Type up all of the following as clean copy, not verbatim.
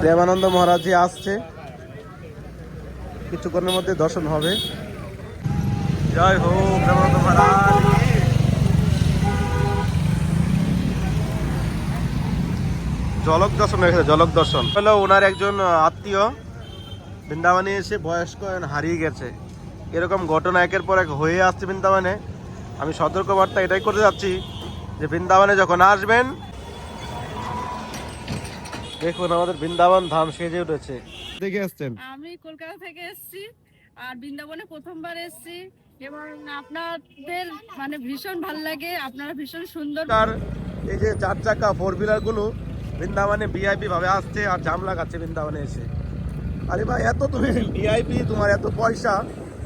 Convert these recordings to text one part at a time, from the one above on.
প্রেমানন্দ মহারাজজি আসছে, কিছুক্ষণের মধ্যে দর্শন হবে। জয় হো প্রেমানন্দ মহারাজ। জলক দর্শন রেখেছে, জলক দর্শন হলো ওনার একজন আত্মীয় বৃন্দাবনে এসে বয়স্ক হারিয়ে গেছে। এরকম ঘটনা একের পর এক হয়ে আসছে বৃন্দাবনে। আমি সতর্কবার্তা এটাই করতে যাচ্ছি যে বৃন্দাবনে যখন আসবেন, দেখুন আমাদের বৃন্দাবন ধাম সেজে উঠেছে। দেখে আসছেন? আমি কলকাতা থেকে এসেছি আর বৃন্দাবনে প্রথমবার এসেছি এবং আপনাদের মানে ভীষণ ভালো লাগে, আপনারা ভীষণ সুন্দর। আর এই যে 4 চাকা 4 হুইলার গুলো বৃন্দাবনে ভিআইপি ভাবে আসছে আর জাম লাগাচ্ছে বৃন্দাবনে এসে। আরে ভাই, এত তুমি ভিআইপি, তোমার এত পয়সা,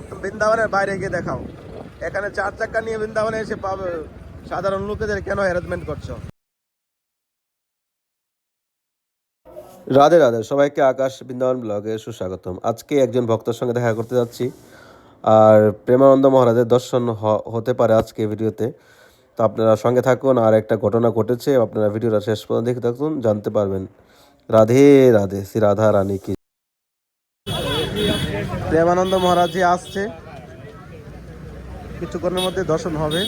তুমি বৃন্দাবনের বাইরে গিয়ে দেখাও। এখানে 4 চাকা নিয়ে বৃন্দাবনে এসে পাবে সাধারণ লোকেদের কেন হ্যারাসমেন্ট করছো? রাধে রাধে, সবাইকে আকাশ বৃন্দাবন ব্লগে সুস্বাগতম। আজকে একজন ভক্তের সঙ্গে দেখা করতে যাচ্ছি, আর প্রেমানন্দ মহারাজের দর্শন হতে পারে আজকে ভিডিওতে। তো আপনারা সঙ্গে থাকুন। আর একটা ঘটনা ঘটেছে, আপনারা ভিডিওটা শেষ পর্যন্ত দেখে থাকুন, জানতে পারবেন। রাধে রাধে, শ্রী রাধা রানী কি। প্রেমানন্দ মহারাজজি আসছে, কিছুক্ষণের মধ্যে দর্শন হবে।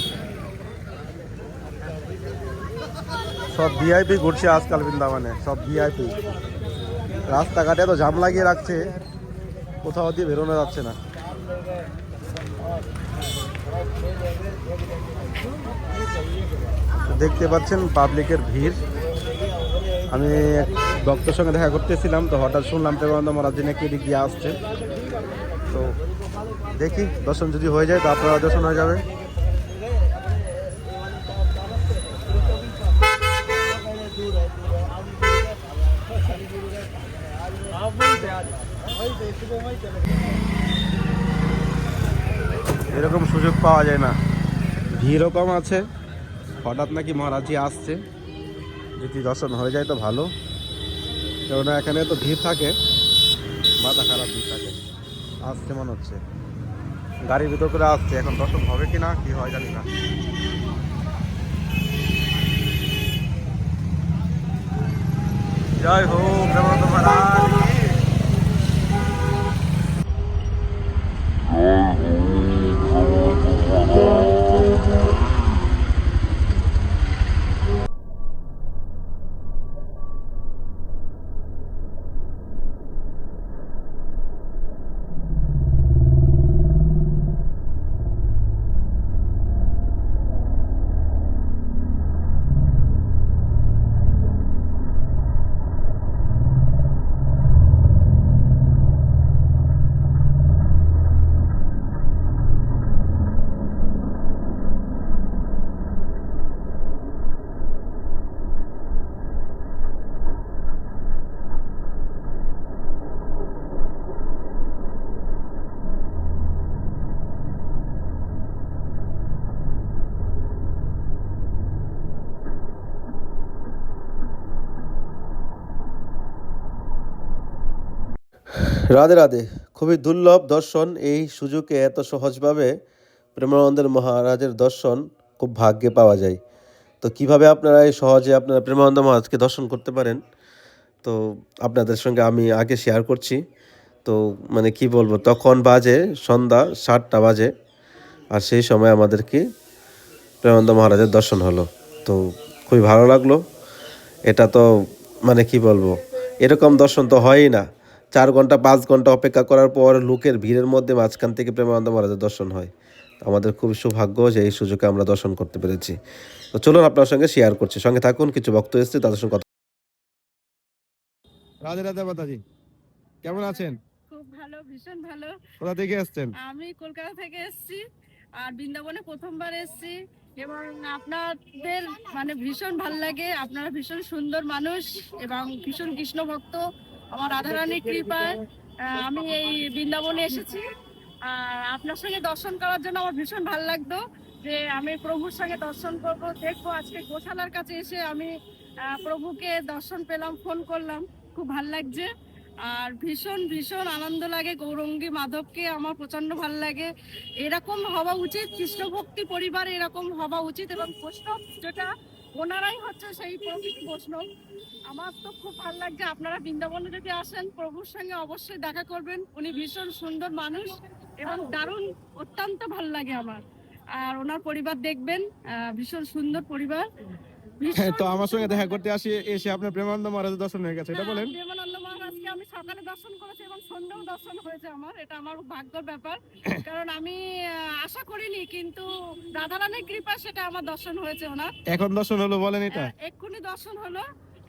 সব ভিআইপি ঘুরছে আজকাল বৃন্দাবনে, সব ভিআইপি। রাস্তাঘাটে তো জাম লাগিয়ে রাখছে, কোথাও দিয়ে বেরোনো যাচ্ছে না। দেখতে পাচ্ছেন পাবলিকের ভিড়। আমি এক ভক্তের সঙ্গে দেখা করতেছিলাম, তো হঠাৎ শুনলাম প্রেমানন্দ মহারাজ নাকি এদিক দিয়ে আসছে। তো দেখি দর্শন যদি হয়ে যায় তো আপনারা দর্শন হয়ে যাবে। এরকম সুযোগ পাওয়া যায় না, ভিড়ও কম আছে। হঠাৎ নাকি মহারাজজি আসছে, যদি দর্শন হয়ে যায় তো ভালো, কেননা এখানে তো ভিড় থাকে, মাথা খারাপ ভিড় থাকে। আসছে মনে হচ্ছে, গাড়ির ভিতর করে আসছে। এখন দর্শন হবে কি না, কি হয় জানি না। জয় হো প্রেমানন্দ মহারাজ। রাধে রাধে, খুবই দুর্লভ দর্শন। এই সুযোগে এত সহজভাবে প্রেমানন্দের মহারাজের দর্শন খুব ভাগ্যে পাওয়া যায়। তো কিভাবে আপনারা এই সহজে আপনারা প্রেমানন্দ মহারাজকে দর্শন করতে পারেন, তো আপনাদের সঙ্গে আমি আগে শেয়ার করছি। তো মানে কি বলবো, তখন বাজে সন্ধ্যা 7টা বাজে, আর সেই সময় আমাদেরকে প্রেমানন্দ মহারাজের দর্শন হলো। তো খুবই ভালো লাগলো। এটা তো মানে কি বলবো, এরকম দর্শন তো হয়ই না। 4 ঘন্টা 5 ঘন্টা অপেক্ষা করার পর লোকের ভিড়ের মধ্যে মাঝখান থেকে প্রেমানন্দ মহারাজের দর্শন হয়। আমাদের খুবই সৌভাগ্য যে এই সুযোগে আমরা দর্শন করতে পেরেছি। তো চলুন আপনার সঙ্গে শেয়ার করছি, সঙ্গে থাকুন। কিছু ভক্ত এসেছে, তাদের সঙ্গে কথা। রাধে রাধে মাতাজি, কেমন আছেন? খুব ভালো, ভীষণ ভালো। কোথা থেকে এসেছেন? আমি কলকাতা থেকে এসেছি আর বৃন্দাবনে প্রথমবার এসেছি এবং আপনাদের মানে ভীষণ ভালো লাগে, আপনারা ভীষণ সুন্দর মানুষ এবং ভীষণ কৃষ্ণ ভক্ত। আমার রাধারানীর কৃপায় আমি এই বৃন্দাবনে এসেছি আর আপনার সঙ্গে দর্শন করার জন্য আমার ভীষণ ভালো লাগতো যে আমি প্রভুর সঙ্গে দর্শন করবো, দেখবো। আজকে গোশালার কাছে এসে আমি প্রভুকে দর্শন পেলাম, ফোন করলাম, খুব ভালো লাগছে আর ভীষণ ভীষণ আনন্দ লাগে। গৌরঙ্গী মাধবকে আমার প্রচন্ড ভালো লাগে। এরকম হওয়া উচিত, কৃষ্ণ ভক্তি পরিবার এরকম হওয়া উচিত এবং বৈষ্ণব যেটা ওনারাই হচ্ছে সেই প্রকৃত বৈষ্ণব। আমার তো খুব ভালো লাগছে। আপনারা বৃন্দাবনে যদি আসেন, প্রভুর সঙ্গে অবশ্যই দেখা করবেন। উনি ভীষণ সুন্দর মানুষ এবং দারুণ, অত্যন্ত ভালো লাগে আমার। আর ওনার পরিবার দেখবেন, ভীষণ সুন্দর পরিবার। ভীষণ তো আমার সঙ্গে দেখা করতে এসে আপনার প্রেমানন্দ মহারাজের দর্শন হয়ে গেছে, এটা বলেন। প্রেমানন্দ মহারাজকে আমি সকালে দর্শন করেছি এবং সন্ধ্যাও দর্শন হয়েছে আমার। এটা আমার ভাগ্যের ব্যাপার, কারণ আমি আশা করিনি, কিন্তু রাধারানীর কৃপা সেটা আমার দর্শন হয়েছে ওনার। এখন দর্শন হলো বলেন এটা। এক্ষুনি দর্শন হলো,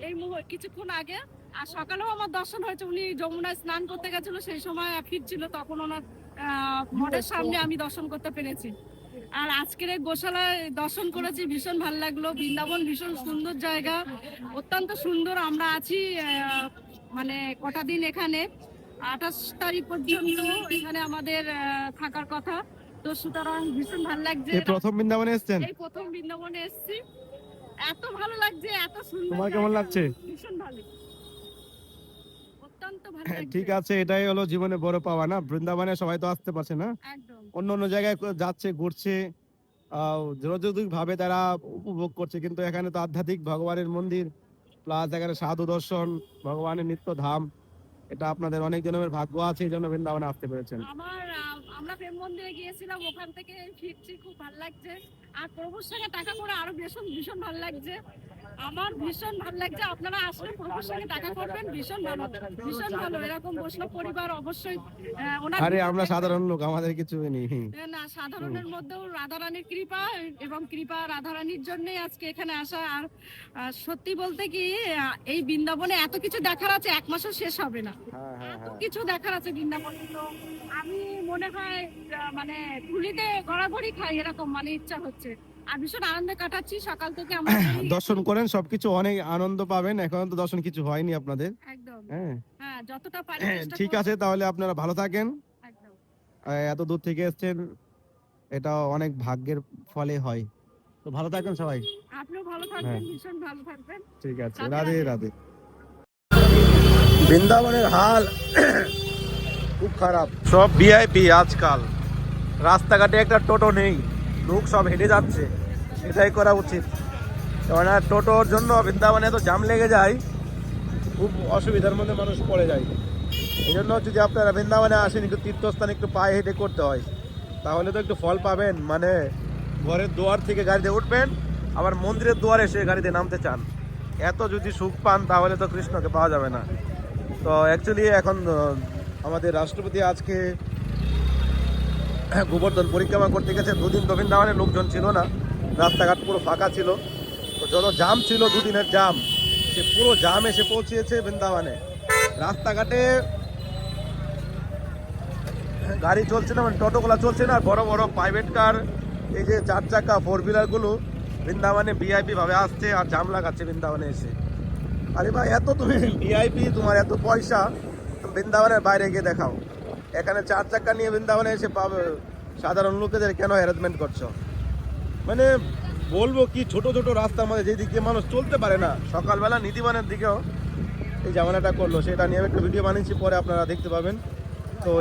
এই কিছুক্ষণ আগে। আর সকালেও আমার দর্শন হয়েছে। উনি যমুনায় স্নান করতে গেছিল, সেই সময় ফিরছিল, তখন ওনার মঠের সামনে আমি দর্শন করতে পেরেছি। আর আজকের এই গোশালায় দর্শন করেছি, ভীষণ ভালো লাগলো। বৃন্দাবন ভীষণ সুন্দর জায়গা, অত্যন্ত সুন্দর। আমরা আছি মানে কটা দিন এখানে, 28 তারিখ পর্যন্ত এখানে আমাদের থাকার কথা। তো সুতরাং ভীষণ ভালো লাগছে। এই প্রথম বৃন্দাবনে এসেছেন? এই প্রথম বৃন্দাবনে এসেছি, এত ভালো লাগছে, এত সুন্দর। তোমার কেমন লাগছে? ভীষণ ভালো, অত্যন্ত ভালো লাগছে। ঠিক আছে, এটাই হলো জীবনে বড় পাওয়া না, বৃন্দাবনে সবাই তো আসতে পারছে না, একদম। অন্য অন্য জায়গায় যাচ্ছে, ঘুরছে, যতটুকু ভাবে তারা উপভোগ করছে, কিন্তু এখানে তো আধ্যাত্মিক ভগবানের মন্দির প্লাস এখানে সাধু দর্শন, ভগবানের নিত্য ধাম, এটা আপনাদের অনেক জনের ভাগ্য আছে, এই জন্য বৃন্দাবনে আসতে পেরেছেন। আমরা প্রেম মন্দিরে গিয়েছিলাম, ওখান থেকে ফিরছি, খুব ভালো লাগছে। আর প্রভুর সঙ্গে দেখা করে আরো ভীষণ ভালো লাগছে। আমার ভীষণ ভালো লাগছে। আপনারা আসলে প্রভুর সঙ্গে দেখা করবেন, ভীষণ ভালো। এরকম বৈষ্ণব পরিবার অবশ্যই। আরে আমরা সাধারণ লোক, আমাদের কিছু নেই না, সাধারণের মধ্যেও রাধারানীর কৃপা, এবং কৃপা রাধারানীর জন্যই আজকে এখানে আসা। আর সত্যি বলতে কি, এই বৃন্দাবনে এত কিছু দেখার আছে, এক মাসও শেষ হবে না। এত কিছু দেখার আছে বৃন্দাবনে। তো আমি মনে হয় মানে ধুলিতে গড়াগড়ি খাই, এরকম মানে ইচ্ছা হচ্ছে। আর ভীষণ আনন্দে কাটাচ্ছি সকাল থেকে। আমরা দর্শন করেন, সবকিছু অনেক আনন্দ পাবেন। এখন তো দর্শন কিছু হয়নি আপনাদের। একদম। হ্যাঁ, যতটা পারি চেষ্টা ঠিক করব। আছে, তাহলে আপনারা ভালো থাকেন। একদম। এত দূর থেকে এসেছেন, এটা অনেক ভাগ্যের ফলে হয়। তো ভালো থাকেন সবাই। আপনিও ভালো থাকবেন, ভীষণ ভালো থাকবেন। ঠিক আছে, রাধে রাধে রাধে। রাধে। বৃন্দাবনের হাল খুব খারাপ। সব ভিআইপি আজকাল। রাস্তাঘাটে একটা টোটো নেই, লোক সব হেঁটে যাচ্ছে। এটাই করা উচিত, কারণ টোটোর জন্য বৃন্দাবনে এত জাম লেগে যায়, খুব অসুবিধার মধ্যে মানুষ পড়ে যায়। এই জন্য যদি আপনারা বৃন্দাবনে আসেন, একটু তীর্থস্থানে একটু পায়ে হেঁটে করতে হয়, তাহলে তো একটু ফল পাবেন। মানে ঘরের দুয়ার থেকে গাড়িতে উঠবেন, আবার মন্দিরের দুয়ারে এসে গাড়িতে নামতে চান। এত যদি সুখ পান, তাহলে তো কৃষ্ণকে পাওয়া যাবে না। তো অ্যাকচুয়ালি এখন আমাদের রাষ্ট্রপতি আজকে গোবর্ধন পরিক্রমা করতে গেছে। দুদিন তো বৃন্দাবনে লোকজন ছিল না, রাস্তাঘাট পুরো ফাঁকা ছিল। তো যত জাম ছিল, দুদিনের জাম, সে পুরো জাম এসে পৌঁছেছে বৃন্দাবনে। রাস্তাঘাটে গাড়ি চলছে না, মানে টোটোগুলো চলছে না, বড় বড় প্রাইভেট কার, এই যে 4 চাকা 4 হুইলারগুলো বৃন্দাবনে ভিআইপি ভাবে আসছে আর জাম লাগাচ্ছে বৃন্দাবনে এসে। আরে ভাই, এত তুমি ভিআইপি, তোমার এত পয়সা, তুমি বৃন্দাবনের বাইরে গিয়ে দেখাও। এখানে 4 চাকা নিয়ে বৃন্দাবনে এসে পাবে সাধারণ লোকেদের কেন হ্যারাসমেন্ট করছো? মানে বলবো কি, ছোট ছোট রাস্তার মধ্যে যেদিক দিয়ে মানুষ চলতে পারে না, সকালবেলা নীতিমানের দিকেও এই ঝামেলাটা করলো। সেটা নিয়ে আমি একটা ভিডিও বানিয়েছি, পরে আপনারা দেখতে পাবেন। তো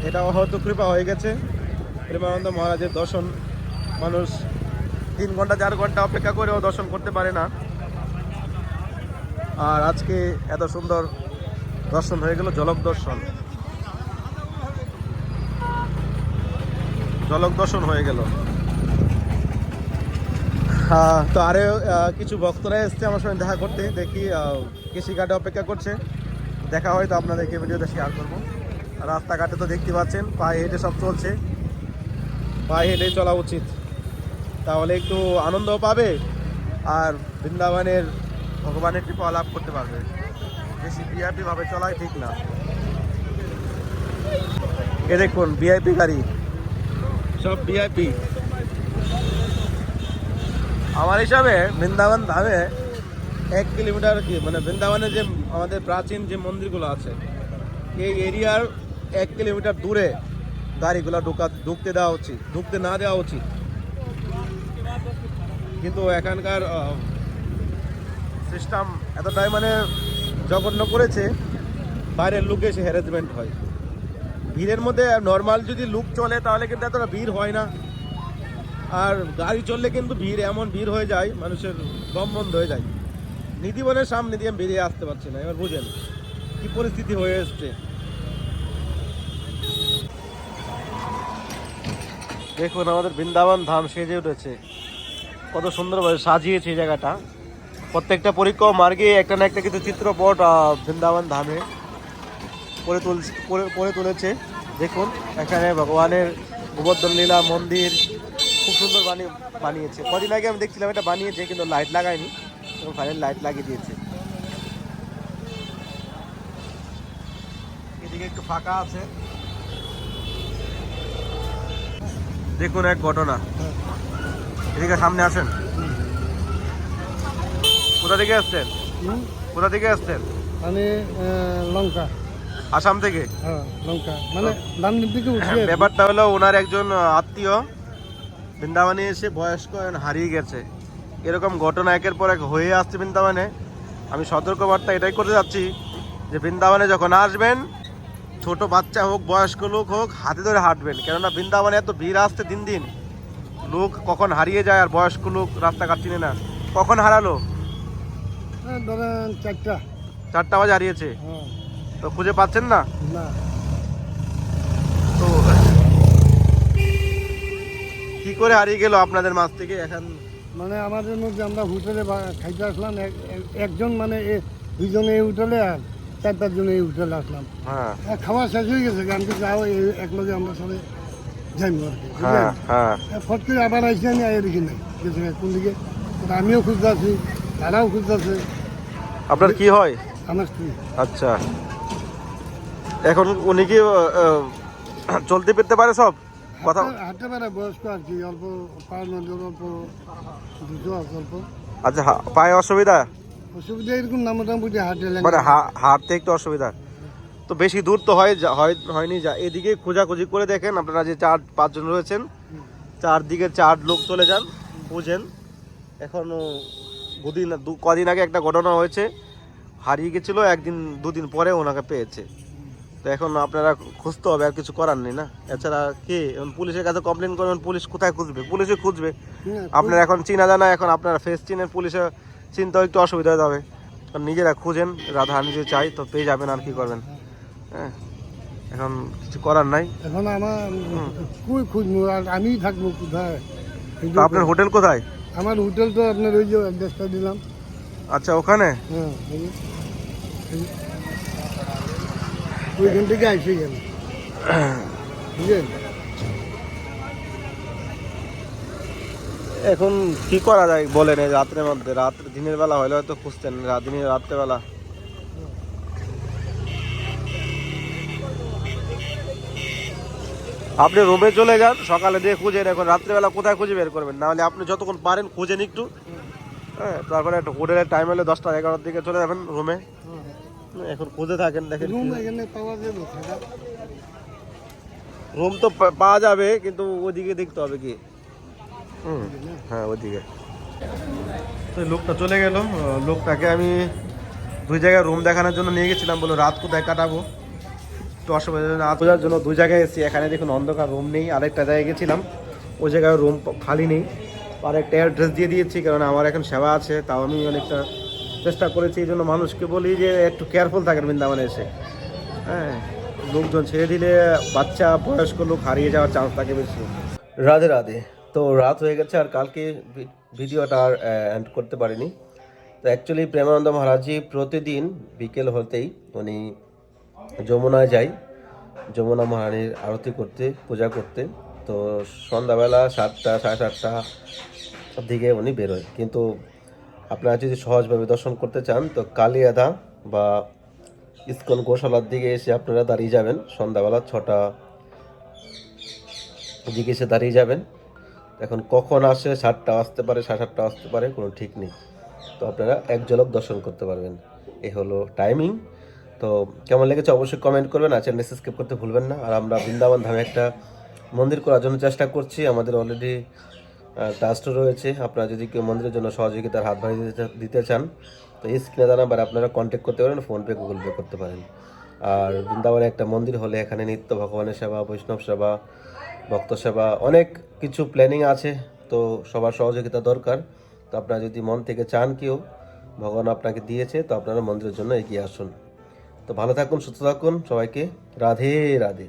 এটা হয়তো কৃপা হয়ে গেছে। প্রেমানন্দ মহারাজের দর্শন মানুষ 3 ঘন্টা 4 ঘন্টা অপেক্ষা করেও দর্শন করতে পারে না। আর আজকে এত সুন্দর দর্শন হয়ে গেল, ঝলক দর্শন হয়ে গেল। তো আরও কিছু ভক্তরা এসছে আমার সঙ্গে দেখা করতে, দেখি কৃষিঘাটে অপেক্ষা করছে। দেখা হয়তো আপনাদেরকে ভিডিওতে শেয়ার করবো। রাস্তাঘাটে তো দেখতে পাচ্ছেন, পায়ে হেঁটে সব চলছে। পায়ে হেঁটে চলা উচিত, তাহলে একটু আনন্দও পাবে আর বৃন্দাবনের ভগবানের কৃপা লাভ করতে পারবে। বেশি ভিআইপি ভাবে চলাই ঠিক না। এ দেখুন, ভিআইপি গাড়ি, সব ভিআইপি। আমার হিসাবে বৃন্দাবন ধামে 1 কিলোমিটার কি, মানে বৃন্দাবনে যে আমাদের প্রাচীন যে মন্দিরগুলো আছে, এই এরিয়ার 1 কিলোমিটার দূরে গাড়িগুলো ঢুকতে না দেওয়া উচিত। কিন্তু এখানকার সিস্টেম এতটাই মানে জঘন্য করেছে, বাইরের লোক এসে হ্যারাসমেন্ট হয়। ভিড়ের মধ্যে নর্মাল যদি লুক চলে, তাহলে কিন্তু এতটা ভিড় হয় না। আর গাড়ি চললে কিন্তু ভিড় এমন ভিড় হয়ে যায়, মানুষের দম বন্ধ হয়ে যায়। নিধিবনের সামনে দিয়ে আমি বেরিয়ে আসতে পারছি না। এবার বুঝেন কি পরিস্থিতি হয়ে এসছে। দেখুন আমাদের বৃন্দাবন ধাম সেজে উঠেছে, কত সুন্দরভাবে সাজিয়েছে এই জায়গাটা। প্রত্যেকটা পরিক্রমা মার্গে একটা না একটা কিন্তু চিত্রপট বৃন্দাবন ধামে করে তুলেছে। দেখুন এখানে ভগবানের গোবর্ধন লীলা মন্দির খুব সুন্দর বানিয়েছে। কদিন আগে আমি দেখছিলাম এটা বানিয়েছে, কিন্তু লাইট লাগায়নি, এবং ফাইনাল লাইট লাগিয়ে দিয়েছে। এদিকে একটু ফাঁকা আছে। দেখুন এক ঘটনা, এদিকে সামনে আসেন। কোথা থেকে আসছেন? কোথা থেকে আসছেন? আমি লঙ্কা, আসাম থেকে। হ্যাঁ লঙ্কা, মানে দামনির দিকে উঠে। ব্যাপারটা হলো ওনার একজন আত্মীয় বৃন্দাবনে এসে বয়স্ক হারিয়ে গেছে। এরকম ঘটনা একের পর এক হয়ে আসছে বৃন্দাবনে। আমি সতর্কবার্তা এটাই করতে যাচ্ছি যে বৃন্দাবনে যখন আসবেন, ছোট বাচ্চা হোক বয়স্ক লোক হোক, হাতে ধরে হাঁটবেন। কেননা বৃন্দাবনে এত ভিড় আসছে দিন দিন, লোক কখন হারিয়ে যায়, আর বয়স্ক লোক রাস্তাঘাট চিনে না। কখন হারালো? ধরেন 4টা বাজে হারিয়েছে। হ্যাঁ। তো খুঁজে পাচ্ছেন না? না, তো কি করে হারিয়ে গেল আপনাদের মাঝ থেকে? এখন মানে আমাদের মধ্যে আমরা হোটেলে খাইতে আসলাম, একজন মানে দুইজনে এই হোটেলে আর 4-5 জন এই হোটেলে আসলাম। হ্যাঁ খাওয়া শেষ হয়ে গেছে, আমি তো যাও এক লগে আমরা সবাই যাইব আর কি। হ্যাঁ হ্যাঁ। ফট করে আবার আইসি, আমি আই দেখি নাই গেছে কোন দিকে। আমিও খুঁজতে আছি, তারাও খুঁজতে আছে। আপনার কি হয়? আমার স্ত্রী। আচ্ছা, এখন উনি কি চলতে ফিরতে পারে সব কথা? হাঁটতে পারে, বয়স্ক আর কি, অল্প পায়ের মধ্যে অল্প দুটো আছে অল্প। আচ্ছা, পায়ে অসুবিধা? অসুবিধা এরকম না, মোটামুটি হাঁটে। মানে হাঁটতে একটু অসুবিধা। তো বেশি দূর তো হয়নি। যা এদিকে খোঁজাখুঁজি করে দেখেন আপনারা, যে 4-5 জন রয়েছেন, চারদিকে 4 লোক চলে যান, বুঝেন। এখনো কদিন আগে একটা ঘটনা হয়েছে, হারিয়ে গেছিল, 1-2 দিন পরে ওনাকে পেয়েছে। তো এখন আপনারা খুঁজতে হবে, আর কিছু করার নেই না। এছাড়া কে এখন পুলিশের কাছে কমপ্লেন করবেন, পুলিশ কোথায় খুঁজবে? পুলিশে খুঁজবে। আপনার এখন চিনা জানা, এখন আপনারা ফেস চিনেন, পুলিশে চিনতেও একটু অসুবিধা হয়ে যাবে। কারণ নিজেরা খুঁজেন, রাধা নিজে চাই তো পেয়ে যাবেন, আর কি করবেন। হ্যাঁ, এখন কিছু করার নাই। এখন আমার কই খুঁজবো, আর আমি থাকবো কোথায়? তো আপনার হোটেল কোথায়? আমার হোটেল তো আপনার ওই যে অ্যাড্রেসটা দিলাম। আচ্ছা, ওখানে? হ্যাঁ, ওইখান থেকে আসে গেল, বুঝলেন? এখন কি করা যায় বলেন? এই রাত্রের মধ্যে, দিনের বেলা হলে হয়তো খুঁজতেন, রাত্রেবেলা আপনি রুমে চলে যান, সকালে দিয়ে খুঁজেন। এখন রাত্রেবেলা কোথায় খুঁজে বের করবেন? না হলে আপনি যতক্ষণ পারেন খুঁজেন একটু। হ্যাঁ, তারপরে একটা হোটেলের টাইম হলে 10টা-11টার দিকে চলে যাবেন রুমে। এখন খুঁজে থাকেন, দেখেন। রুম এখানে পাওয়া যাবে? রুম তো পাওয়া যাবে, কিন্তু ওদিকে দেখতে হবে কি। হ্যাঁ, ওদিকে। তো লোকটা চলে গেল। লোকটাকে আমি 2 জায়গায় রুম দেখানোর জন্য নিয়ে গেছিলাম, বলো রাত কোথায় কাটাবো, একটু অসুবিধা। রাত বোঝার জন্য 2 জায়গায় এসেছি। এখানে দেখুন অন্ধকার, রুম নেই। আরেকটা জায়গায় গেছিলাম, ওই জায়গায় রুম খালি নেই। আরেকটা অ্যাড্রেস দিয়ে দিয়েছি, কারণ আমার এখন সেবা আছে। তাও আমি অনেকটা চেষ্টা করেছি। এই জন্য মানুষকে বলি যে একটু কেয়ারফুল থাকেন বৃন্দাবনে এসে। হ্যাঁ, লোকজন ছেড়ে দিলে বাচ্চা বয়স্ক লোক হারিয়ে যাওয়ার চান্স থাকে বেশি। রাধে রাধে। তো রাত হয়ে গেছে, আর কালকে ভিডিওটা আর এন্ড করতে পারিনি। তো অ্যাকচুয়ালি প্রেমানন্দ মহারাজজি প্রতিদিন বিকেল হতেই উনি যমুনায় যায়, যমুনা মহারানীর আরতি করতে, পূজা করতে। তো সন্ধ্যাবেলা 7টা, 7:30 দিকে উনি বেরোয়। কিন্তু আপনারা যদি সহজভাবে দর্শন করতে চান, তো কালিয়াদা বা ইস্কন গোশালার দিকে এসে আপনারা দাঁড়িয়ে যাবেন। সন্ধ্যাবেলা 6টা দিকে এসে দাঁড়িয়ে যাবেন। এখন কখন আসে, 7টা আসতে পারে, 7:30 আসতে পারে, কোনো ঠিক নেই। তো আপনারা এক ঝলক দর্শন করতে পারবেন। এই হলো টাইমিং। তো কেমন লেগেছে অবশ্যই কমেন্ট করবেন, আর চ্যানেল সাবস্ক্রাইব করতে ভুলবেন না। আর আমরা বৃন্দাবন ধামে একটা মন্দির করার জন্য চেষ্টা করছি। আমাদের অলরেডি ট্রাস্টও রয়েছে। আপনারা যদি কেউ মন্দিরের জন্য সহযোগিতার হাত বাড়িয়ে দিতে চান, তো এই স্ক্রিনে দেওয়া নাম্বারে আপনারা কন্ট্যাক্ট করতে পারেন, ফোনপে, গুগল পে করতে পারেন। আর বৃন্দাবনে একটা মন্দির হলে এখানে নিত্য ভগবানের সেবা, বৈষ্ণব সেবা, ভক্ত সেবা, অনেক কিছু প্ল্যানিং আছে। তো সবার সহযোগিতা দরকার। তো আপনারা যদি মন থেকে চান কেউ, ভগবান আপনাকে দিয়েছে, তো আপনারা মন্দিরের জন্য এগিয়ে আসুন। তো ভালো থাকুন, সুস্থ থাকুন, সবাইকে রাধে রাধে।